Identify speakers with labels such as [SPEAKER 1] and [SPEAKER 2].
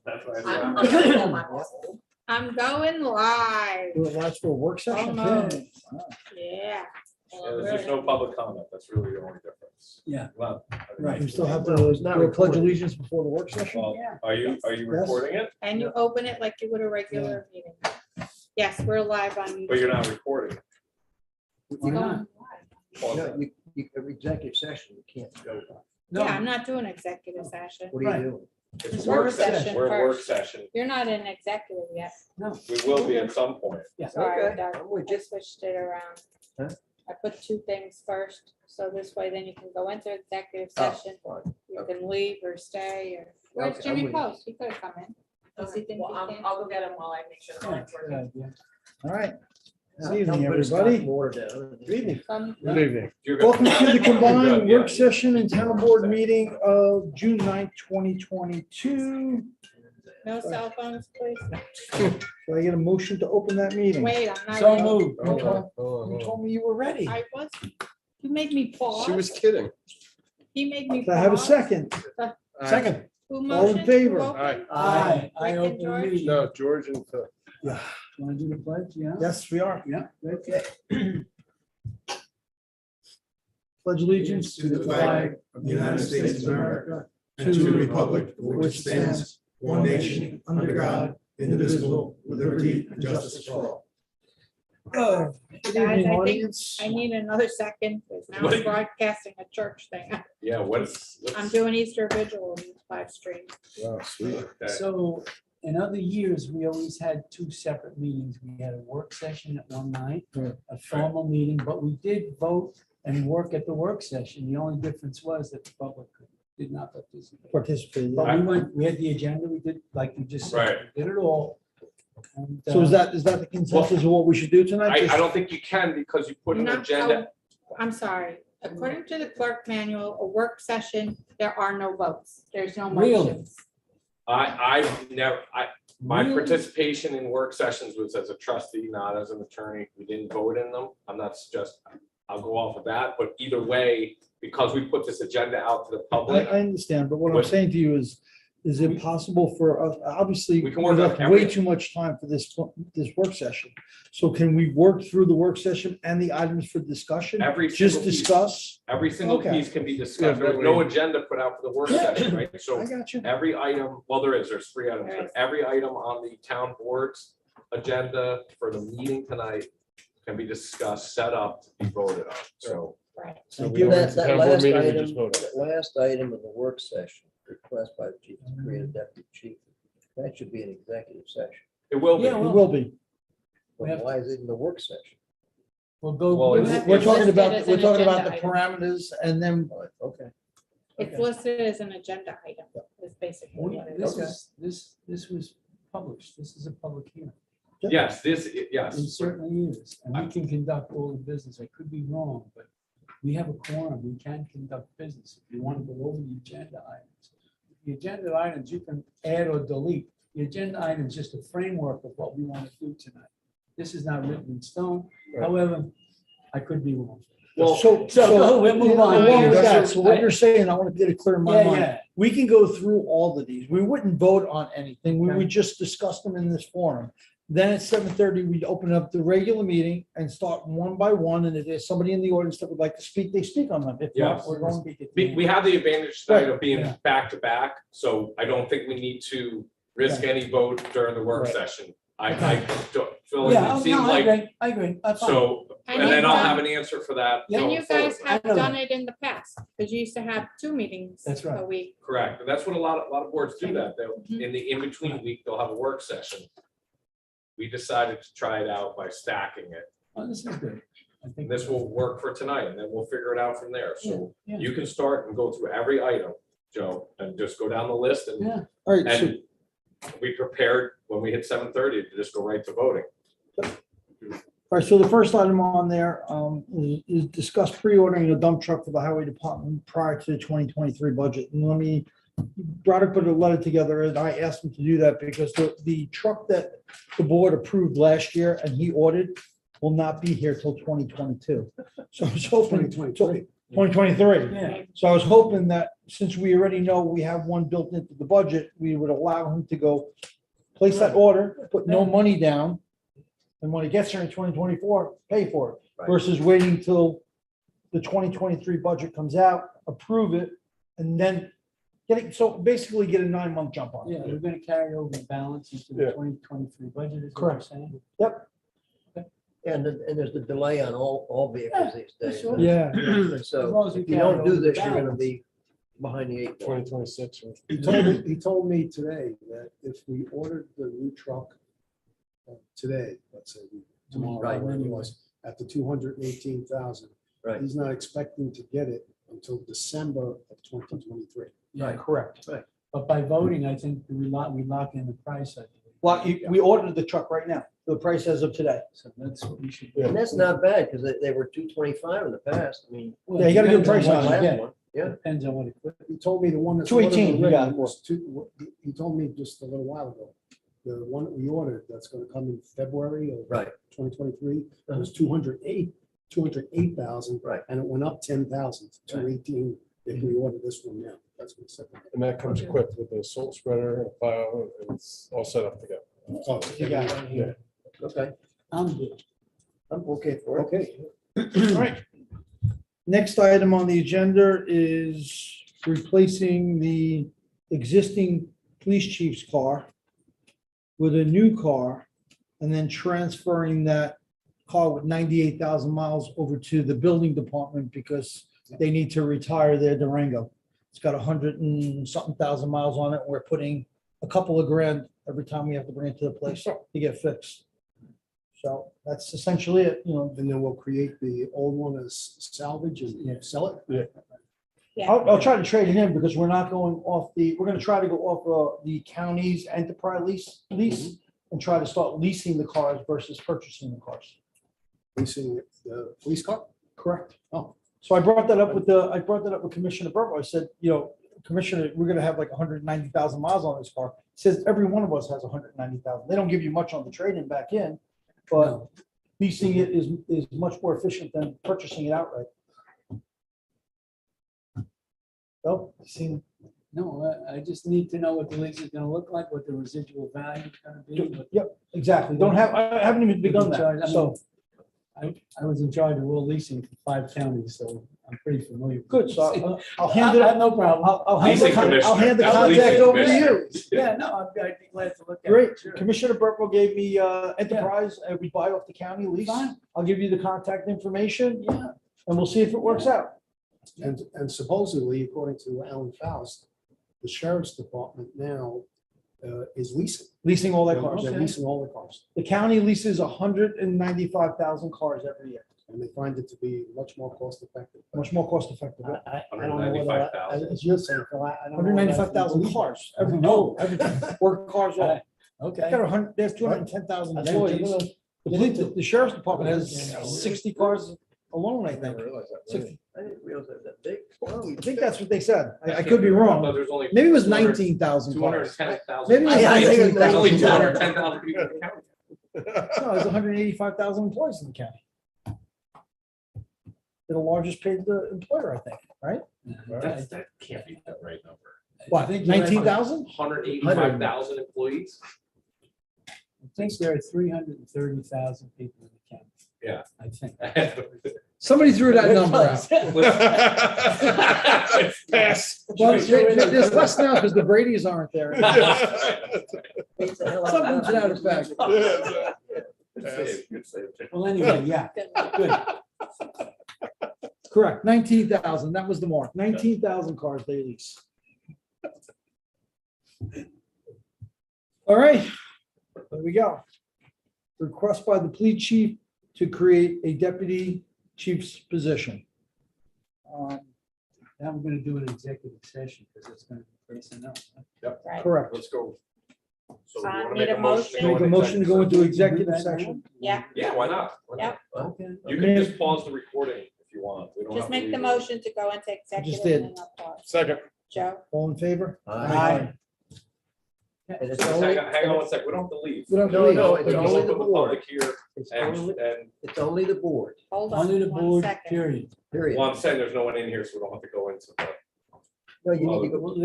[SPEAKER 1] That's why I
[SPEAKER 2] I'm
[SPEAKER 1] said.
[SPEAKER 2] gonna call my boss.
[SPEAKER 3] I'm going live.
[SPEAKER 4] Do it live for a work session?
[SPEAKER 3] no.
[SPEAKER 4] too?
[SPEAKER 3] Yeah.
[SPEAKER 1] There's just no public comment. That's really the only difference.
[SPEAKER 4] Yeah.
[SPEAKER 1] Well,
[SPEAKER 4] Right, we still have
[SPEAKER 5] Well,
[SPEAKER 4] to
[SPEAKER 5] it's not
[SPEAKER 4] do a pledge
[SPEAKER 5] recorded.
[SPEAKER 4] allegiance before the work session?
[SPEAKER 1] Well,
[SPEAKER 3] Yeah.
[SPEAKER 1] are you
[SPEAKER 3] Yes.
[SPEAKER 1] recording it?
[SPEAKER 3] And you open it like you would a regular meeting. Yes, we're live on.
[SPEAKER 1] But you're not recording.
[SPEAKER 4] Why not?
[SPEAKER 1] Well,
[SPEAKER 5] No, every executive session, you can't go.
[SPEAKER 3] Yeah, I'm not doing executive session.
[SPEAKER 5] What are
[SPEAKER 4] Right.
[SPEAKER 5] you doing?
[SPEAKER 1] It's
[SPEAKER 3] It's
[SPEAKER 1] a work
[SPEAKER 3] work
[SPEAKER 1] session.
[SPEAKER 3] session
[SPEAKER 1] We're in work
[SPEAKER 3] first.
[SPEAKER 1] session.
[SPEAKER 3] You're not in executive yet.
[SPEAKER 1] We will be at some point.
[SPEAKER 3] Sorry,
[SPEAKER 5] Okay,
[SPEAKER 3] Doug.
[SPEAKER 5] I'm with
[SPEAKER 3] I
[SPEAKER 5] you.
[SPEAKER 3] switched it around.
[SPEAKER 5] Huh?
[SPEAKER 3] I put two things first, so this way then you can go into executive
[SPEAKER 5] Oh,
[SPEAKER 3] session.
[SPEAKER 5] fine.
[SPEAKER 3] You
[SPEAKER 5] Okay.
[SPEAKER 3] can leave or stay or, where's
[SPEAKER 5] Okay, I'm
[SPEAKER 3] Jimmy
[SPEAKER 5] with you.
[SPEAKER 3] Post? He could have come in. Does he think
[SPEAKER 2] Well,
[SPEAKER 3] he can?
[SPEAKER 2] I'll go get him while I make sure the line's working.
[SPEAKER 4] All right.
[SPEAKER 5] Now,
[SPEAKER 4] Good evening,
[SPEAKER 5] don't put a
[SPEAKER 4] everybody.
[SPEAKER 5] stock water down.
[SPEAKER 4] Good evening.
[SPEAKER 1] Good evening.
[SPEAKER 4] Welcome to the combined
[SPEAKER 1] Yeah.
[SPEAKER 4] work session and town board meeting of June 9th, 2022.
[SPEAKER 3] No cell phones, please.
[SPEAKER 4] Do I get a motion to open that meeting?
[SPEAKER 3] Wait, I'm not.
[SPEAKER 4] So
[SPEAKER 3] ready.
[SPEAKER 4] moved. You
[SPEAKER 5] Hold
[SPEAKER 4] told-
[SPEAKER 5] on, hold on,
[SPEAKER 4] you
[SPEAKER 5] hold on.
[SPEAKER 4] told me you were ready.
[SPEAKER 3] I was, you made me pause.
[SPEAKER 6] She was kidding.
[SPEAKER 3] He made me
[SPEAKER 4] Do I have a
[SPEAKER 3] pause.
[SPEAKER 4] second?
[SPEAKER 6] Second.
[SPEAKER 3] Who
[SPEAKER 4] All in
[SPEAKER 3] motioned? Who
[SPEAKER 4] favor?
[SPEAKER 3] opened?
[SPEAKER 6] Aye.
[SPEAKER 4] Aye.
[SPEAKER 3] I open the meeting.
[SPEAKER 6] No, George and Phil.
[SPEAKER 4] Yeah.
[SPEAKER 7] Want to do the pledge? Yeah.
[SPEAKER 4] Yes, we are.
[SPEAKER 7] Yeah.
[SPEAKER 5] Okay.
[SPEAKER 4] Pledge allegiance
[SPEAKER 8] to the flag of the United States of America and to the republic for which stands one nation, under God, indivisible, with liberty and justice for all.
[SPEAKER 4] Good
[SPEAKER 3] Guys,
[SPEAKER 4] evening,
[SPEAKER 3] I think
[SPEAKER 4] audience.
[SPEAKER 3] I need another second, because now
[SPEAKER 1] What?
[SPEAKER 3] I'm broadcasting a church thing.
[SPEAKER 1] Yeah, what's?
[SPEAKER 3] I'm doing Easter Vigil on live stream.
[SPEAKER 6] Wow, sweet.
[SPEAKER 1] Okay.
[SPEAKER 7] So in other years, we always had two separate meetings. We had a work session at one night, a formal meeting, but we did vote and work at the work session. The only difference was that the public did not participate.
[SPEAKER 4] Participate.
[SPEAKER 7] But we had the agenda, we did, like you just said,
[SPEAKER 1] Right.
[SPEAKER 7] we did it all. And,
[SPEAKER 4] So is that the consensus of what we should do tonight?
[SPEAKER 1] I don't think you can because you put an
[SPEAKER 3] Not-
[SPEAKER 1] agenda.
[SPEAKER 3] I'm sorry, according to the clerk manual, a work session, there are no votes, there's no
[SPEAKER 7] Really?
[SPEAKER 3] motions.
[SPEAKER 1] I've never, my
[SPEAKER 7] Really?
[SPEAKER 1] participation in work sessions was as a trustee, not as an attorney. We didn't vote in them. I'm not just, I'll go off of that, but either way, because we put this agenda out to the public,
[SPEAKER 4] I understand, but what I'm
[SPEAKER 1] What-
[SPEAKER 4] saying to you is it possible for us, obviously,
[SPEAKER 1] We
[SPEAKER 4] we
[SPEAKER 1] can work
[SPEAKER 4] left
[SPEAKER 1] on
[SPEAKER 4] way
[SPEAKER 1] every-
[SPEAKER 4] too much time for this work session. So can we work through the work session and the items for discussion?
[SPEAKER 1] every
[SPEAKER 4] Just
[SPEAKER 1] single piece,
[SPEAKER 4] discuss?
[SPEAKER 1] every single
[SPEAKER 4] Okay.
[SPEAKER 1] piece can be discussed. There's no agenda put out for the work session, right?
[SPEAKER 4] I
[SPEAKER 1] So
[SPEAKER 4] got you.
[SPEAKER 1] every item, well, there's 3 items,
[SPEAKER 3] There
[SPEAKER 1] but
[SPEAKER 3] is.
[SPEAKER 1] every item on the town board's agenda for the meeting tonight can be discussed, set up, to be voted on. So
[SPEAKER 3] Right.
[SPEAKER 6] So
[SPEAKER 4] Thank
[SPEAKER 6] we
[SPEAKER 4] you.
[SPEAKER 6] went
[SPEAKER 5] That
[SPEAKER 6] to
[SPEAKER 5] that
[SPEAKER 6] town board
[SPEAKER 5] last
[SPEAKER 6] meeting, we
[SPEAKER 5] item,
[SPEAKER 6] just voted.
[SPEAKER 5] that last item in the work session, request by the chief to create a deputy chief, that should be an executive session.
[SPEAKER 1] it will be.
[SPEAKER 7] Yeah,
[SPEAKER 4] It will be.
[SPEAKER 7] We
[SPEAKER 5] But
[SPEAKER 7] have-
[SPEAKER 5] why is it in the work session?
[SPEAKER 7] We'll go.
[SPEAKER 1] Well,
[SPEAKER 7] we'll-
[SPEAKER 1] it's-
[SPEAKER 4] We're talking
[SPEAKER 3] listed
[SPEAKER 4] about,
[SPEAKER 3] as
[SPEAKER 4] we're
[SPEAKER 3] an
[SPEAKER 4] talking about
[SPEAKER 3] agenda
[SPEAKER 4] the
[SPEAKER 3] item.
[SPEAKER 4] parameters and then,
[SPEAKER 5] All right, okay.
[SPEAKER 3] It's listed as an agenda item, is basically
[SPEAKER 7] we-
[SPEAKER 3] what it
[SPEAKER 7] This
[SPEAKER 3] is.
[SPEAKER 7] is, this was published. This is a public hearing.
[SPEAKER 1] Yes,
[SPEAKER 7] It
[SPEAKER 1] yes.
[SPEAKER 7] certainly is, and we can conduct all the business. I could be wrong, but we have a quorum. We can conduct business. If you want to go over the agenda items. The agenda items, you can add or delete. The agenda item is just a framework of what we want to do tonight. This is not written in stone.
[SPEAKER 5] Right.
[SPEAKER 7] However, I could be wrong.
[SPEAKER 1] Well,
[SPEAKER 7] we'll move on.
[SPEAKER 4] Along with that,
[SPEAKER 7] That's-
[SPEAKER 4] so what you're saying, I want to get it clear in my
[SPEAKER 7] Yeah,
[SPEAKER 4] mind.
[SPEAKER 7] yeah.
[SPEAKER 4] We can go through all of these. We wouldn't vote on anything. We
[SPEAKER 7] Okay.
[SPEAKER 4] would just discuss them in this forum. Then at 7:30, we'd open up the regular meeting and start one by one. And if there's somebody in the audience that would like to speak, they speak on them. If not,
[SPEAKER 1] Yes.
[SPEAKER 4] we're going.
[SPEAKER 1] we have the advantage tonight of being
[SPEAKER 7] Yeah.
[SPEAKER 1] back to back, so I don't think we need to risk any vote during the work
[SPEAKER 4] Right.
[SPEAKER 1] session. I don't feel,
[SPEAKER 7] Yeah,
[SPEAKER 1] it
[SPEAKER 7] oh,
[SPEAKER 1] seems
[SPEAKER 7] no, I
[SPEAKER 1] like,
[SPEAKER 7] agree. I agree. That's fine.
[SPEAKER 1] so,
[SPEAKER 3] And
[SPEAKER 1] and then
[SPEAKER 3] you've
[SPEAKER 1] I'll
[SPEAKER 3] done-
[SPEAKER 1] have an answer for that.
[SPEAKER 7] Yeah.
[SPEAKER 3] And
[SPEAKER 1] going
[SPEAKER 3] you guys
[SPEAKER 1] forward.
[SPEAKER 3] have
[SPEAKER 7] I know
[SPEAKER 3] done
[SPEAKER 7] that.
[SPEAKER 3] it in the past, because you used to have 2 meetings
[SPEAKER 7] That's right.
[SPEAKER 3] a week.
[SPEAKER 1] Correct, and that's what a lot of boards do that, they'll,
[SPEAKER 3] Mhm.
[SPEAKER 1] in the in-between week, they'll have a work session. We decided to try it out by stacking it,
[SPEAKER 7] Oh, this is good. I think
[SPEAKER 1] and this will work for tonight, and then we'll figure it out from there, so
[SPEAKER 7] Yeah, yeah.
[SPEAKER 1] you can start and go through every item, Joe, and just go down the list and
[SPEAKER 7] Yeah,
[SPEAKER 4] All right, so
[SPEAKER 1] And we prepared when we hit 7:30 to just go right to voting.
[SPEAKER 4] All right, so the first item on there is discuss pre-ordering a dump truck for the highway department prior to the 2023 budget. And let me, Broderick put a letter together and I asked him to do that because the truck that the board approved last year and he ordered will not be here till 2022. So I was hoping, so
[SPEAKER 7] 2023.
[SPEAKER 4] 2023.
[SPEAKER 7] Yeah.
[SPEAKER 4] So I was hoping that since we already know we have one built into the budget, we would allow him to go place that order, put no money down. And when it gets here in 2024, pay for it
[SPEAKER 5] Right.
[SPEAKER 4] versus waiting till the 2023 budget comes out, approve it, and then get it. So basically get a 9-month jump on
[SPEAKER 7] Yeah,
[SPEAKER 4] it.
[SPEAKER 7] we're gonna carry over the balance into the
[SPEAKER 6] Yeah.
[SPEAKER 7] 2023 budget, is what you're
[SPEAKER 4] Correct.
[SPEAKER 7] saying?
[SPEAKER 5] And there's the delay on all vehicles these days.
[SPEAKER 7] sure.
[SPEAKER 4] Yeah.
[SPEAKER 7] As
[SPEAKER 5] So
[SPEAKER 7] long as we
[SPEAKER 5] if you
[SPEAKER 7] carry
[SPEAKER 5] don't do
[SPEAKER 7] over the
[SPEAKER 5] this, you're gonna
[SPEAKER 7] balance.
[SPEAKER 5] be behind the 8 ball.
[SPEAKER 6] 2026.
[SPEAKER 8] He told me today that if we ordered the new truck today, let's say tomorrow,
[SPEAKER 5] Right.
[SPEAKER 8] whatever it was, at the 218,000,
[SPEAKER 5] Right.
[SPEAKER 8] he's not expecting to get it until December of 2023.
[SPEAKER 7] Yeah,
[SPEAKER 4] Correct.
[SPEAKER 7] but by voting, I think we lock in the price, I think.
[SPEAKER 4] Well, we ordered the truck right now, the price as of today.
[SPEAKER 7] So that's what we should.
[SPEAKER 5] And that's not bad, because they were 225 in the past. I mean,
[SPEAKER 7] Well,
[SPEAKER 4] Yeah, you got a good
[SPEAKER 7] depends
[SPEAKER 4] price
[SPEAKER 7] on
[SPEAKER 4] on
[SPEAKER 7] what
[SPEAKER 4] it.
[SPEAKER 7] you
[SPEAKER 5] last
[SPEAKER 7] get.
[SPEAKER 5] one, yeah.
[SPEAKER 7] Depends on what equipment.
[SPEAKER 8] He told me the one that's.
[SPEAKER 4] 218
[SPEAKER 8] ordered
[SPEAKER 4] you got
[SPEAKER 8] already
[SPEAKER 4] it for.
[SPEAKER 8] was he told me just a little while ago, the one that we ordered that's gonna come in February of
[SPEAKER 5] Right.
[SPEAKER 8] 2023 was 208,000.
[SPEAKER 5] Right.
[SPEAKER 8] And it went up 10,000 to 218 if we order this one now. That's what it said.
[SPEAKER 6] And that comes equipped with a salt spreader and a file, and it's all set up to go.
[SPEAKER 8] Oh,
[SPEAKER 4] You got it.
[SPEAKER 6] Yeah.
[SPEAKER 5] Okay,
[SPEAKER 7] I'm good.
[SPEAKER 5] I'm okay for it.
[SPEAKER 8] okay.
[SPEAKER 4] All right. Next item on the agenda is replacing the existing police chief's car with a new car and then transferring that car with 98,000 miles over to the building department because they need to retire their Durango. It's got 100 and something thousand miles on it. We're putting a couple of grand every time we have to bring it to the place to get fixed. So that's essentially it, you know.
[SPEAKER 8] And then we'll create the old one as salvage and sell it.
[SPEAKER 4] I'll try to trade it in because we're not going off we're gonna try to go off the county's enterprise lease and try to start leasing the cars versus purchasing the cars.
[SPEAKER 8] Leasing the police car.
[SPEAKER 4] Correct.
[SPEAKER 8] Oh.
[SPEAKER 4] So I brought that up with Commissioner Burrow. I said, you know, Commissioner, we're gonna have like 190,000 miles on this car. He says every one of us has 190,000. They don't give you much on the trade-in back in, but leasing it is much more efficient than purchasing it outright. Well, see,
[SPEAKER 7] No, I just need to know what the lease is gonna look like, what the residual value is gonna be. what-
[SPEAKER 4] yep, exactly. I haven't even begun that, so.
[SPEAKER 7] I was in charge of all leasing for 5 counties, so I'm pretty familiar. with
[SPEAKER 4] Good,
[SPEAKER 7] it.
[SPEAKER 4] so I'll hand it,
[SPEAKER 7] I have no problem.
[SPEAKER 4] I'll hand the
[SPEAKER 1] Leasing
[SPEAKER 4] I'll hand the
[SPEAKER 1] commissioner.
[SPEAKER 4] contact
[SPEAKER 1] Leasing
[SPEAKER 4] over to you.
[SPEAKER 1] commissioner.
[SPEAKER 7] Yeah, no, I'd be glad to look at it.
[SPEAKER 4] Great.
[SPEAKER 7] sure.
[SPEAKER 4] Commissioner Burpo gave me Enterprise, we buy off the county lease.
[SPEAKER 7] Fine.
[SPEAKER 4] I'll give you the contact information
[SPEAKER 7] Yeah,
[SPEAKER 4] and we'll see if it works out.
[SPEAKER 8] And supposedly, according to Alan Faust, the sheriff's department now is leasing.
[SPEAKER 4] Leasing all their cars.
[SPEAKER 8] They're leasing all the cars.
[SPEAKER 4] The county leases 195,000 cars every year,
[SPEAKER 8] And they find it to be much more cost effective.
[SPEAKER 4] much more cost effective.
[SPEAKER 8] I don't know whether,
[SPEAKER 1] 195,000.
[SPEAKER 8] as you're saying, Phil, I don't know.
[SPEAKER 4] 195,000 cars, every,
[SPEAKER 7] No.
[SPEAKER 4] everything, work cars, all.
[SPEAKER 7] okay.
[SPEAKER 4] Got 100, there's 210,000
[SPEAKER 8] I think
[SPEAKER 4] employees. The sheriff's department has 60 cars alone, I think. 60.
[SPEAKER 5] I didn't realize they were that big.
[SPEAKER 4] I think that's what they said. I could be wrong.
[SPEAKER 1] No, there's only
[SPEAKER 4] Maybe it was 19,000 cars.
[SPEAKER 1] 210,000.
[SPEAKER 4] Maybe it was
[SPEAKER 5] I think it was
[SPEAKER 1] There's only
[SPEAKER 4] 19,000.
[SPEAKER 1] 210,000 people in the county.
[SPEAKER 4] No, there's 185,000 employees in the county. They're the largest paid employer, I think, right?
[SPEAKER 1] That can't be the right number.
[SPEAKER 4] What,
[SPEAKER 7] think you're right.
[SPEAKER 4] 19,000?
[SPEAKER 1] 185,000 employees?
[SPEAKER 7] I think there are 330,000 people in the county.
[SPEAKER 1] Yeah.
[SPEAKER 7] I think.
[SPEAKER 4] Somebody threw that number out.
[SPEAKER 6] Pass.
[SPEAKER 4] Well, there's less now because the Brady's aren't there.
[SPEAKER 5] Beats the hell out of
[SPEAKER 4] Something to that effect.
[SPEAKER 1] Good save, good save.
[SPEAKER 7] Well, anyway, yeah, good.
[SPEAKER 4] Correct, 19,000, that was the mark, 19,000 cars they lease. All right, there we go. Request by the police chief to create a deputy chief's position.
[SPEAKER 7] Now we're gonna do an executive session because it's gonna be personnel.
[SPEAKER 2] Right.
[SPEAKER 4] Correct.
[SPEAKER 1] Let's go. So
[SPEAKER 2] So I
[SPEAKER 1] you want to
[SPEAKER 2] need
[SPEAKER 1] make
[SPEAKER 2] a
[SPEAKER 1] a motion? to
[SPEAKER 2] motion.
[SPEAKER 1] go
[SPEAKER 4] Make a
[SPEAKER 1] into
[SPEAKER 4] motion to go into
[SPEAKER 1] executive
[SPEAKER 4] executive session.
[SPEAKER 2] Yeah,
[SPEAKER 1] Yeah, why not? Why not?
[SPEAKER 2] Yep.
[SPEAKER 7] Okay.
[SPEAKER 1] You can just pause the recording if you want. We don't
[SPEAKER 2] just
[SPEAKER 1] have to
[SPEAKER 2] make the
[SPEAKER 1] leave it.
[SPEAKER 2] motion to go into
[SPEAKER 4] just
[SPEAKER 2] executive.
[SPEAKER 4] did.
[SPEAKER 2] and then I'll pause.
[SPEAKER 6] Second.
[SPEAKER 2] Joe,
[SPEAKER 4] All in favor?
[SPEAKER 5] Aye. And it's
[SPEAKER 1] Just
[SPEAKER 5] only,
[SPEAKER 1] hang on one sec, we don't have to leave.
[SPEAKER 4] We don't
[SPEAKER 5] No,
[SPEAKER 4] leave.
[SPEAKER 5] no,
[SPEAKER 1] We
[SPEAKER 5] it's
[SPEAKER 1] can
[SPEAKER 5] only
[SPEAKER 1] open
[SPEAKER 5] the board.
[SPEAKER 1] public here
[SPEAKER 5] It's
[SPEAKER 1] and,
[SPEAKER 5] only,
[SPEAKER 1] and,
[SPEAKER 5] it's only the board,
[SPEAKER 3] Hold
[SPEAKER 7] Only the
[SPEAKER 3] on one
[SPEAKER 7] board,
[SPEAKER 3] second.
[SPEAKER 7] period.
[SPEAKER 5] period.
[SPEAKER 1] well, I'm saying there's no one in here, so we don't have to go into the.
[SPEAKER 5] No, you need to
[SPEAKER 1] Oh,
[SPEAKER 5] go.